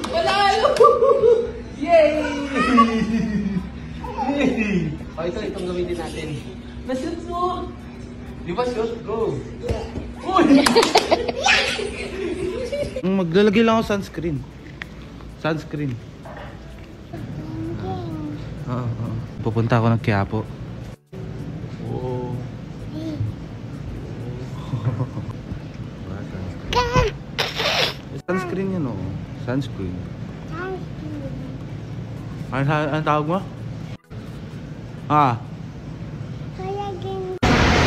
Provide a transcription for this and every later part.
Panalo! Yay! Oh, itong gamitin natin. Nashoot mo! Di ba shoot? Go! Maglalagay lang ako sunscreen. Sunscreen. Oo. Pupunta ako ng Quiapo. Oh. Sunscreen yun, oh. Sunscreen. Ano tawag mo?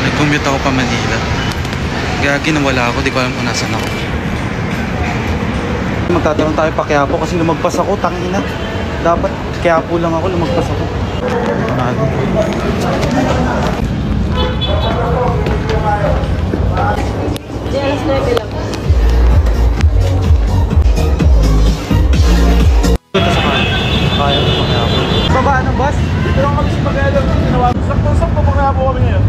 Nag-commute ako pa Manila. Gagi nawala ako, di ko alam kung nasan ako. Magtatanong tayo pa Quiapo kasi lumagpas ako, tangina. Dapat Quiapo lang ako, lumagpas ako. Alas 9 lang. Kaya ko pa Quiapo. Baba ng bus? Dito lang kami sa Pagayalo. Sakto-sakto pa kaya po kami ngayon.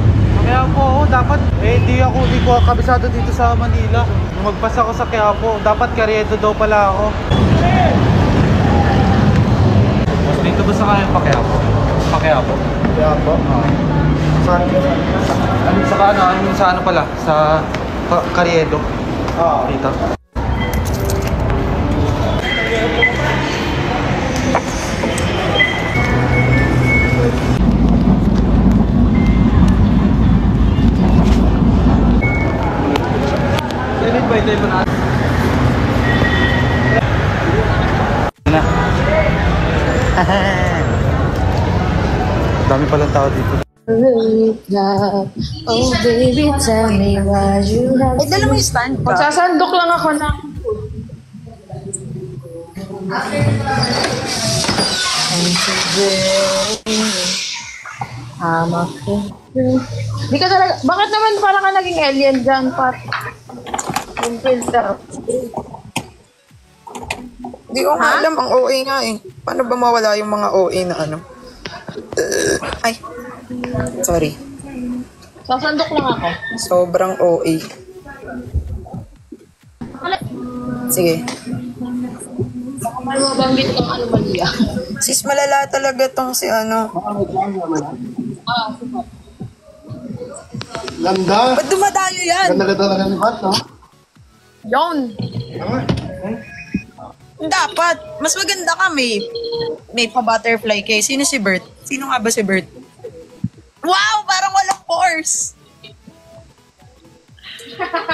Kaya po ako, dapat, di ko kabisado dito sa Manila. Magpas ako sa Quiapo, dapat Carriedo daw pala ako. Mas dito ba sa kaya pa Quiapo? Pa Quiapo? Quiapo? Saan ka? Sa ano pala? Sa Carriedo. Dito. Na. Dami palang tao dito. Oh baby, tell me why you have. Dala mo yung stand ba? Magsasandok lang ako na. Di ka talaga, bakit naman parang ka naging alien dyan, Pat? Yung filter. Hindi ko nga alam, ang OA nga eh. Paano ba mawala yung mga OA na ano? Ay, sorry. Sasandok lang ako. Sobrang OA. Sige. Mabambit kang anomalya. Sis, malala talaga tong si ano. Ganda. Ba't dumadayo yan? Ganda talaga ni Pat, no? Yun. Dapat. Mas maganda kami. May pa-butterfly kay. Sino si Bert? Sino nga ba si Bert? Wow! Parang walang pores.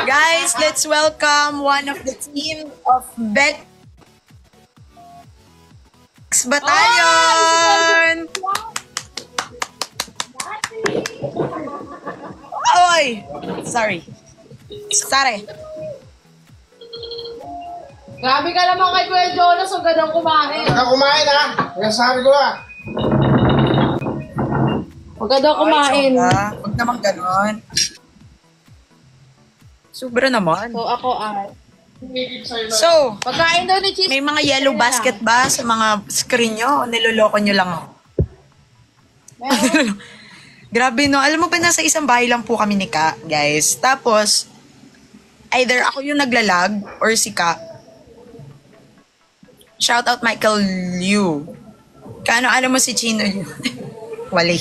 Guys, let's welcome one of the team of Bex Battalion! Oy! Sorry. Grabe ka naman kay Kuya Jonas, ang gandang kumain. Huwag kang kumain, ha? Kaya sabi ko, ha? Ang gandang kumain. Huwag naman ganon. Sobra naman. So ako ay... So, Pagkain daw ni Cheese. may mga yellow basket ba sa mga screen nyo? O niloloko nyo lang ako? Grabe no. Alam mo ba, nasa isang bahay lang po kami ni Ka, guys. Tapos, either ako yung naglalag or si Ka. Shout out Michael Liu. Kaano mo si Chino Liu? Wali.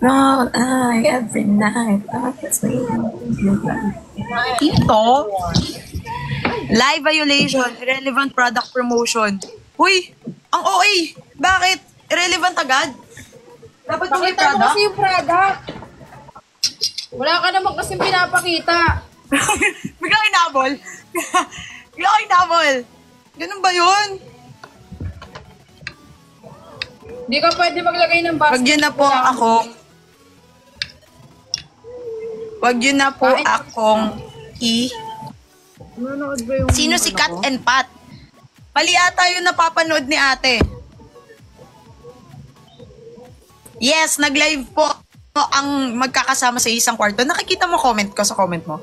Roll eye every night. Ito? Live violation, irrelevant product promotion. Uy, ang OA. Bakit? Irrelevant agad? Dapat yung may Pakita mo product? kasi yung product. Wala ka naman kasi pinapakita. Biglang inabol. Biglang inabol. Ganun ba yun? Hindi ka pwede maglagay ng basket. Wag yun na po ako. Wag yun na po akong Manonood ba yung... Sino si Kat and Pat? Mali ata yung napapanood ni ate. Yes, nag-live po ang magkakasama sa isang kwarto. Nakikita mo comment ko sa comment mo?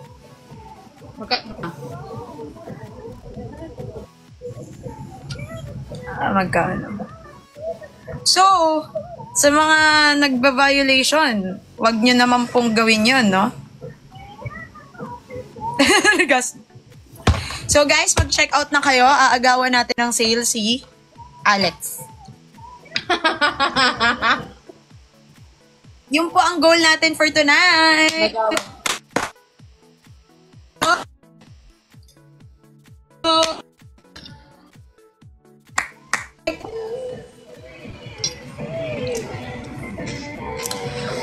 Magkano? So, sa mga nagba-violation, wag nyo naman pong gawin yun, no? So guys, mag-check out na kayo. Aagawan natin ng sale si Alex. Yun po ang goal natin for tonight.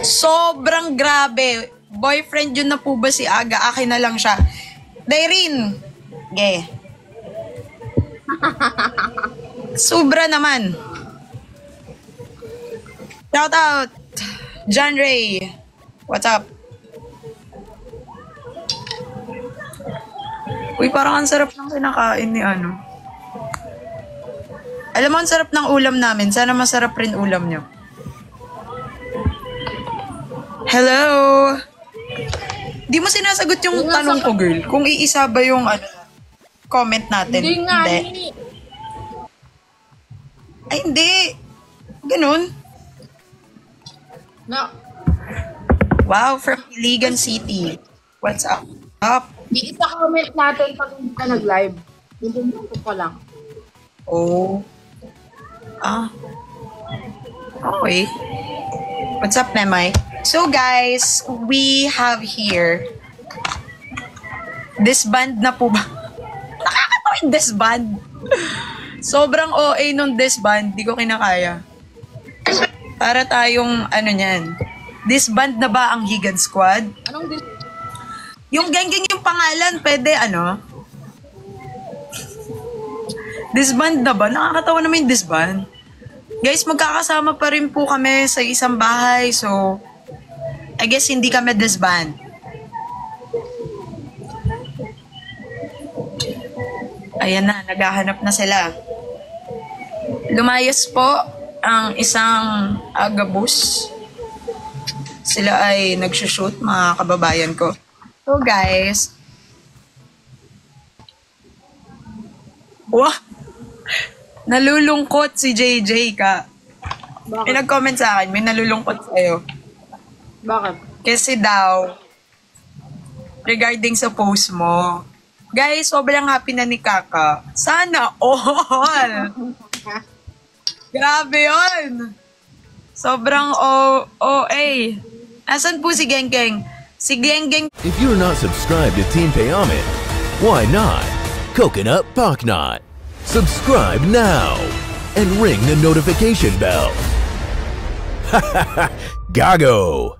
Sobrang grabe. Boyfriend yun na po ba si Aga? Akin na lang siya. Dairin. Okay. Sobra naman. Shout out. John Ray. What's up? Uy, parang ang sarap ng kinakain ni ano. Alam mo, ang sarap ng ulam namin. Sana masarap rin ulam nyo. Hello? Di mo sinasagot yung tanong ko, girl. Kung iisa ba yung comment natin? Hindi nga. Ay, hindi. Ganun. No. Wow, from Iligan City. What's up? Iisa comment natin pag hindi ka nag-live. Hindi mo pa lang. Oh. Okay. What's up, Memay? So guys, we have here disband na po ba? Nakakatawa yung disband. Sobrang OA nung disband, di ko kinakaya. Para tayong niyan. Disband na ba ang Higan Squad? Anong Yung geng-geng yung pangalan, pwede disband na ba? Nakakatawa naman yung disband. Guys, magkakasama pa rin po kami sa isang bahay, so I guess hindi kami disband. Ayan na, naghahanap na sila. Lumayas po ang isang agabus. Sila ay nagsushoot, mga kababayan ko. So guys, nalulungkot si JJ ka. May nag-comment sa akin, may nalulungkot sa'yo. Bakit? Kasi daw, regarding sa post mo, guys, sobrang happy na ni Kaka. Sana all! Grabe yun! Sobrang OA. Asan po si Gengeng? Si Gengeng. If you're not subscribed to Team Payaman, why not? Coconut Pocknot. Subscribe now and ring the notification bell. Gago!